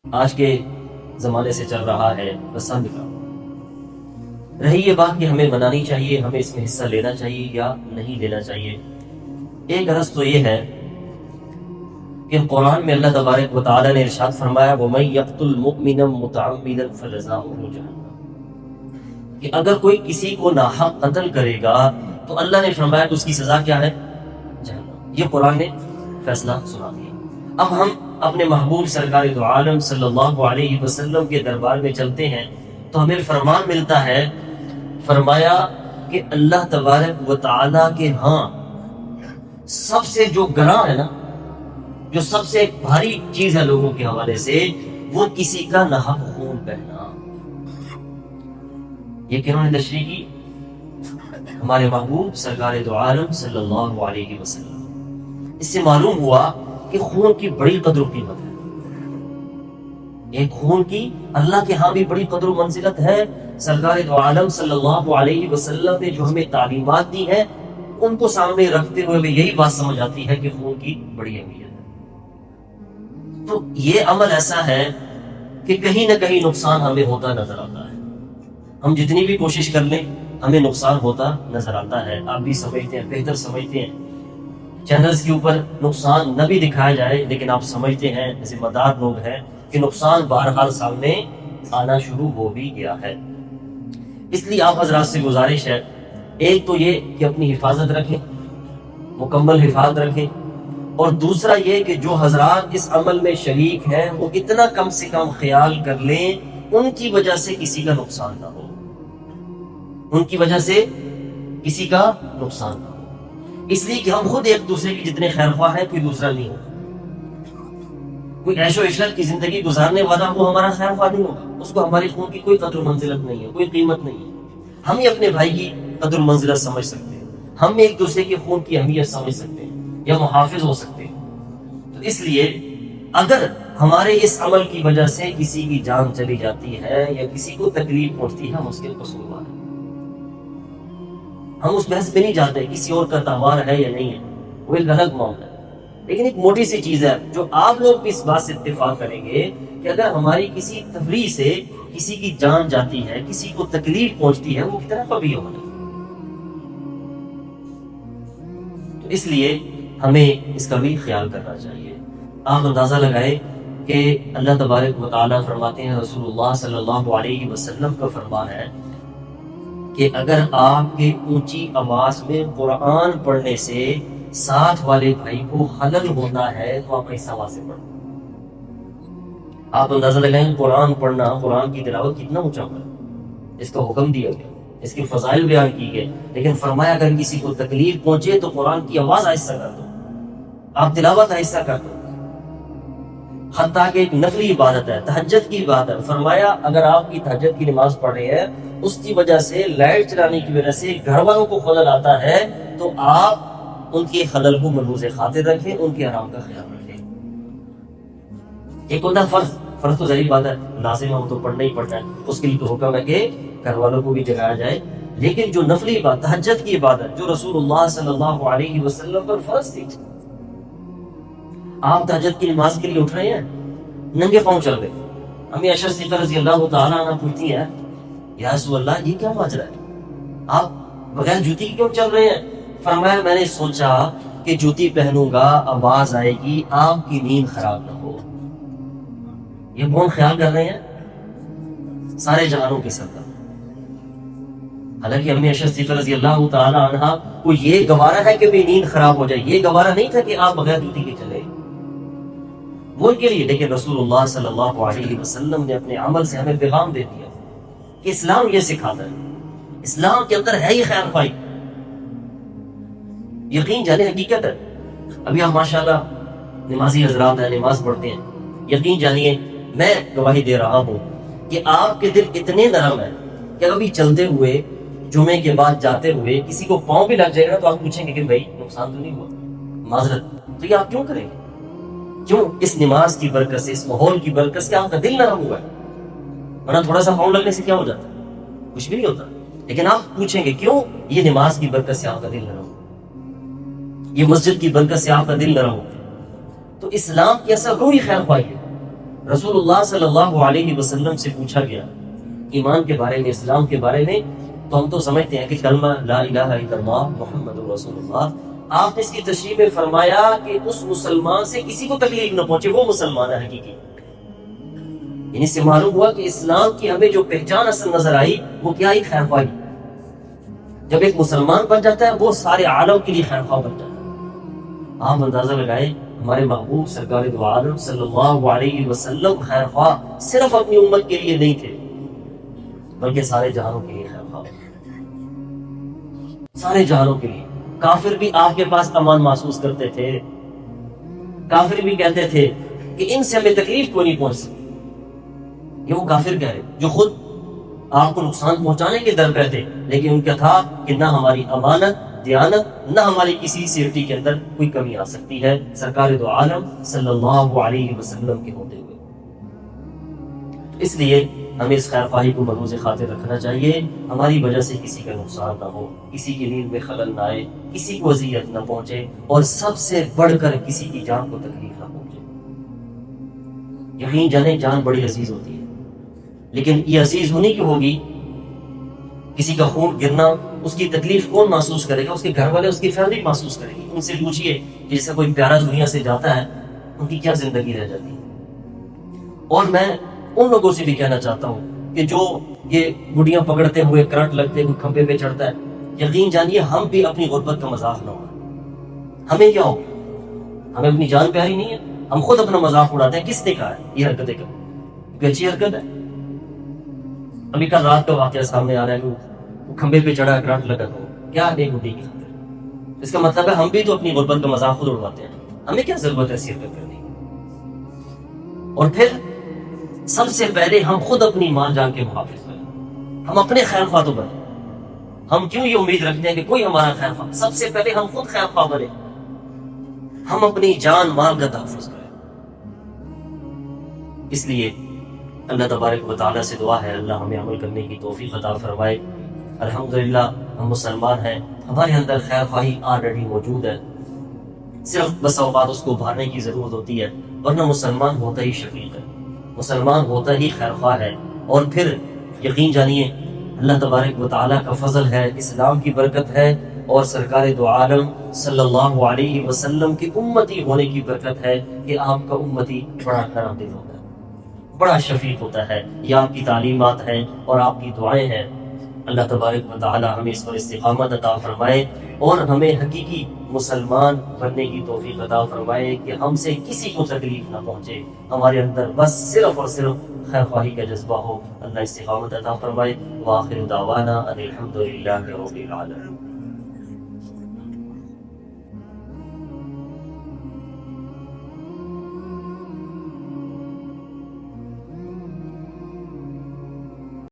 آج کے زمانے سے چل رہا ہے پسند کا۔ رہی یہ بات کہ ہمیں منانی چاہیے، ہمیں اس میں حصہ لینا چاہیے یا نہیں لینا چاہیے۔ ایک غرض تو یہ ہے کہ قرآن میں اللہ تبارک و تعالی نے ارشاد فرمایا وَمَن يَقْتُلْ مُؤْمِنًا مُتَعَمِّدًا فَجَزَاؤُهُ جَهَنَّمُ، کہ اگر کوئی کسی کو ناحق قتل کرے گا تو اللہ نے فرمایا کہ اس کی سزا کیا ہے؟ جہنم۔ یہ قرآن نے فیصلہ سنا دیا۔ اب ہم اپنے محبوب سرکار دو عالم صلی اللہ علیہ وسلم کے دربار میں چلتے ہیں تو ہمیں فرمان ملتا ہے، فرمایا کہ اللہ تبارک و تعالیٰ کے ہاں سب سے جو گراں ہے نا، جو سب سے بھاری چیز ہے لوگوں کے حوالے سے، وہ کسی کا ناحق خون بہنا۔ یہ کنہوں نے تشریح کی؟ ہمارے محبوب سرکار دو عالم صلی اللہ علیہ وسلم۔ اس سے معلوم ہوا کہ خون کی بڑی قدر و قیمت ہے۔ ایک خون کی اللہ کے ہاں بھی بڑی قدر و منزلت ہے۔ سرکار دو عالم صلی اللہ علیہ وسلم نے جو ہمیں تعلیمات دی ہیں ان کو سامنے رکھتے ہوئے بھی یہی بات سمجھ آتی ہے کہ خون کی بڑی اہمیت ہے۔ تو یہ عمل ایسا ہے کہ کہیں نہ کہیں نقصان ہمیں ہوتا نظر آتا ہے۔ ہم جتنی بھی کوشش کر لیں ہمیں نقصان ہوتا نظر آتا ہے۔ آپ بھی سمجھتے ہیں، بہتر سمجھتے ہیں، چینلز کے اوپر نقصان نہ بھی دکھایا جائے لیکن آپ سمجھتے ہیں، ذمہ دار لوگ ہیں، کہ نقصان بہرحال سامنے آنا شروع ہو بھی گیا ہے۔ اس لیے آپ حضرات سے گزارش ہے، ایک تو یہ کہ اپنی حفاظت رکھیں، مکمل حفاظت رکھیں، اور دوسرا یہ کہ جو حضرات اس عمل میں شریک ہیں وہ اتنا کم سے کم خیال کر لیں ان کی وجہ سے کسی کا نقصان نہ ہو، ان کی وجہ سے کسی کا نقصان نہ ہو۔ اس لیے کہ ہم خود ایک دوسرے کی جتنے خیر خواہ ہیں کوئی دوسرا نہیں ہوگا۔ کوئی عیش و عشرت کی زندگی گزارنے والا وہ ہمارا خیر خواہ نہیں ہوگا، اس کو ہماری خون کی کوئی قدر و منزلت نہیں ہے، کوئی قیمت نہیں ہے۔ ہم ہی اپنے بھائی کی قدر و منزلت سمجھ سکتے ہیں، ہم ایک دوسرے کے خون کی اہمیت سمجھ سکتے ہیں یا محافظ ہو سکتے ہیں۔ تو اس لیے اگر ہمارے اس عمل کی وجہ سے کسی کی جان چلی جاتی ہے یا کسی کو تکلیف پہنچتی ہے، ہم اس کے قصوروار ہیں۔ ہم اس بحث پہ نہیں جاتے کسی اور کا تہوار ہے یا نہیں ہے، وہ ایک الگ معاملہ ہے۔ لیکن ایک موٹی سی چیز ہے جو آپ لوگ بھی اس بات سے اتفاق کریں گے کہ اگر ہماری کسی تفریح سے کسی کی جان جاتی ہے، کسی کو تکلیف پہنچتی ہے، وہ کتنا قبیح ہوگا۔ تو اس لیے ہمیں اس کا بھی خیال کرنا چاہیے۔ آپ اندازہ لگائیں کہ اللہ تبارک و تعالیٰ فرماتے ہیں، رسول اللہ صلی اللہ علیہ وسلم کا فرمان ہے کہ اگر آپ کے اونچی آواز میں قرآن پڑھنے سے ساتھ والے بھائی کو خلل ہوتا ہے تو آپ ایسا آواز سے پڑھیں۔ آپ اندازہ لگائیں قرآن پڑھنا، قرآن کی تلاوت کتنا اونچا ہے، اس کا حکم دیا گیا، اس کی فضائل بیان کی گئے، لیکن فرمایا اگر کسی کو تکلیف پہنچے تو قرآن کی آواز آہستہ کر دو، آپ تلاوت آہستہ کر دو۔ حتیٰ کہ ایک نفلی عبادت ہے، تہجد کی عبادت ہے، فرمایا اگر آپ کی تہجد کی نماز پڑھ رہے ہیں اس کی وجہ سے، لائٹ چلانے کی وجہ سے گھر والوں کو خلل آتا ہے تو آپ ان کے خلل کو ملحوظ خاطر رکھیں، ان کے آرام کا خیال رکھیں۔ ایک ہوتا ہے فرض تو ظاہر بات ہے، لازم ہے وہ تو پڑھنا ہی پڑنا ہے، اس کے لیے تو حکم ہے کہ گھر والوں کو بھی جگایا جائے۔ لیکن جو نفلی عبادت، تہجد کی عبادت جو رسول اللہ صلی اللہ علیہ وسلم پر فرض تھی، آپ تہجد کی نماز کے لیے اٹھ رہے ہیں، ننگے پاؤں چل رہے۔ امی عائشہ صدیقہ رضی اللہ تعالیٰ عنہ پوچھتی ہیں، یا رسول اللہ یہ کیا ماجرا ہے، آپ بغیر جوتی کے کیوں چل رہے ہیں؟ فرمایا میں نے سوچا کہ جوتی پہنوں گا آواز آئے گی، آپ کی نیند خراب نہ ہو۔ یہ کون خیال کر رہے ہیں؟ سارے جہانوں کے سردار۔ حالانکہ امی عائشہ صدیقہ رضی اللہ تعالیٰ عنہ کو یہ گوارا ہے کہ بھی نیند خراب ہو جائے، یہ گوارا نہیں تھا کہ آپ بغیر جوتی کے چلے، وہ ان کے لیے۔ لیکن رسول اللہ صلی اللہ علیہ وسلم نے اپنے عمل سے ہمیں پیغام دے دیا کہ اسلام یہ سکھاتا ہے، اسلام کے اندر ہے ہی خیر خواہی۔ یقین جانے حقیقت ہے، ابھی آپ ماشاءاللہ نمازی حضرات ہیں، نماز پڑھتے ہیں، یقین جانیے میں گواہی دے رہا ہوں کہ آپ کے دل اتنے نرم ہیں کہ ابھی چلتے ہوئے، جمعے کے بعد جاتے ہوئے کسی کو پاؤں بھی لگ جائے گا تو آپ پوچھیں گے کہ بھائی نقصان تو نہیں ہوا، معذرت، تو یہ آپ کیوں کریں گے؟ کیوں؟ اس نماز کی برکت سے، اس ماحول کی برکت سے آپ کا دل نرم ہوا ہے، ورنہ تھوڑا سا پاؤں لگنے سے کیا ہو جاتا ہے؟ کچھ بھی نہیں ہوتا۔ لیکن آپ پوچھیں گے کیوں؟ یہ نماز کی برکت سے آپ کا دل نرم ہوا، یہ مسجد کی برکت سے آپ کا دل نرم ہو۔ تو اسلام کی اصل روح خیر خواہی ہے۔ رسول اللہ صلی اللہ علیہ وسلم سے پوچھا گیا ایمان کے بارے میں، اسلام کے بارے میں، تو ہم تو سمجھتے ہیں کہ کلمہ لا الہ الا اللہ محمد رسول اللہ. آپ نے اس کی تشریح میں فرمایا کہ اس مسلمان سے کسی کو تکلیف نہ پہنچے، وہ مسلمان ہے حقیقی. یعنی اس سے معلوم ہوا کہ اسلام کی ہمیں جو پہچان اصل نظر آئی وہ کیا ہی خیر خواہی. جب ایک مسلمان بن جاتا ہے وہ سارے عالم کے لیے خیر خواہ بن جاتا ہے. آپ اندازہ لگائیں ہمارے محبوب سرکار دو عالم صلی اللہ علیہ وسلم خیر خواہ صرف اپنی امت کے لیے نہیں تھے بلکہ سارے جہانوں کے لیے خیر خواہ، سارے جہانوں کے لیے. کافر بھی آپ کے پاس امان محسوس کرتے تھے، کافر بھی کہتے تھے کہ ان سے ہمیں تکلیف کو نہیں پہنچ سکتی. یہ وہ کافر کہہ رہے جو خود آپ کو نقصان پہنچانے کے در پہ تھے، لیکن ان کا تھا کہ نہ ہماری امانت دیانت نہ ہماری کسی سیفٹی کے اندر کوئی کمی آ سکتی ہے سرکار دو عالم صلی اللہ علیہ وسلم کے ہوتے ہوئے. اس لیے ہمیں اس خیر خواہی کو ملحوظ خاطر رکھنا چاہیے، ہماری وجہ سے کسی کا نقصان نہ ہو، کسی کی نیند میں خلل نہ آئے، کسی کو اذیت نہ پہنچے، اور سب سے بڑھ کر کسی کی جان کو تکلیف نہ پہنچے. یقین جانے جان بڑی عزیز ہوتی ہے، لیکن یہ عزیز ہونی کی ہوگی. کسی کا خون گرنا، اس کی تکلیف کون محسوس کرے گا؟ اس کے گھر والے، اس کی فیملی محسوس کرے گی. ان سے پوچھئے کہ جیسے کوئی پیارا دنیا سے جاتا ہے ان کی کیا زندگی رہ جاتی ہے. اور میں ان لوگوں سے بھی کہنا چاہتا ہوں کہ جو یہ گڈیاں پکڑتے ہوئے کرنٹ لگتے ہوئے کھمبے پہ چڑھتا ہے، یقین جانیے ہم بھی اپنی غربت کا مذاق نہ اڑائیں. ہمیں کیا ہو، ہمیں اپنی جان پیاری نہیں ہے، ہم خود اپنا مذاق اڑاتے ہیں. کس نے کہا ہے یہ حرکتیں کریں؟ کیونکہ اچھی حرکت ہے. ابھی کل رات کا واقعہ سامنے آ رہا ہے، وہ کھمبے پہ چڑھا کرنٹ لگا ہو، کیا ایک گڈی کی خاطر. اس کا مطلب ہے ہم بھی تو اپنی غربت کا مذاق خود اڑواتے ہیں. ہمیں کیا ضرورت ہے ایسی حرکت کرنے کی؟ اور پھر سب سے پہلے ہم خود اپنی مان جان کے محافظ بنیں، ہم اپنے خیر خواہ تو بنیں. ہم کیوں یہ امید رکھتے ہیں کہ کوئی ہمارا خیر خواہ؟ سب سے پہلے ہم خود خیر خواہ بنیں، ہم اپنی جان مال کا تحفظ کریں. اس لیے اللہ تبارک و تعالیٰ سے دعا ہے اللہ ہمیں عمل کرنے کی توفیق عطا فرمائے. الحمدللہ ہم مسلمان ہیں، ہمارے اندر خیر خواہی آلریڈی موجود ہے، صرف بس اوقات اس کو ابھارنے کی ضرورت ہوتی ہے. ورنہ مسلمان ہوتا ہی شفیق ہے، مسلمان ہوتا ہی خیر خواہ ہے. اور پھر یقین جانیے اللہ تبارک و تعالیٰ کا فضل ہے، اسلام کی برکت ہے، اور سرکار دو عالم صلی اللہ علیہ وسلم کی امتی ہونے کی برکت ہے کہ آپ کا امتی بڑا نرم دل ہوتا ہے، بڑا شفیق ہوتا ہے. یہ آپ کی تعلیمات ہیں اور آپ کی دعائیں ہیں. اللہ تبارک و تعالیٰ ہمیں اس پر استقامت عطا فرمائے اور ہمیں حقیقی مسلمان بننے کی توفیق عطا فرمائے کہ ہم سے کسی کو تکلیف نہ پہنچے، ہمارے اندر بس صرف اور صرف خیر خواہی کا جذبہ ہو. اللہ استقامت عطا فرمائے. وآخر دعوانا ان الحمد للہ رب العالمین.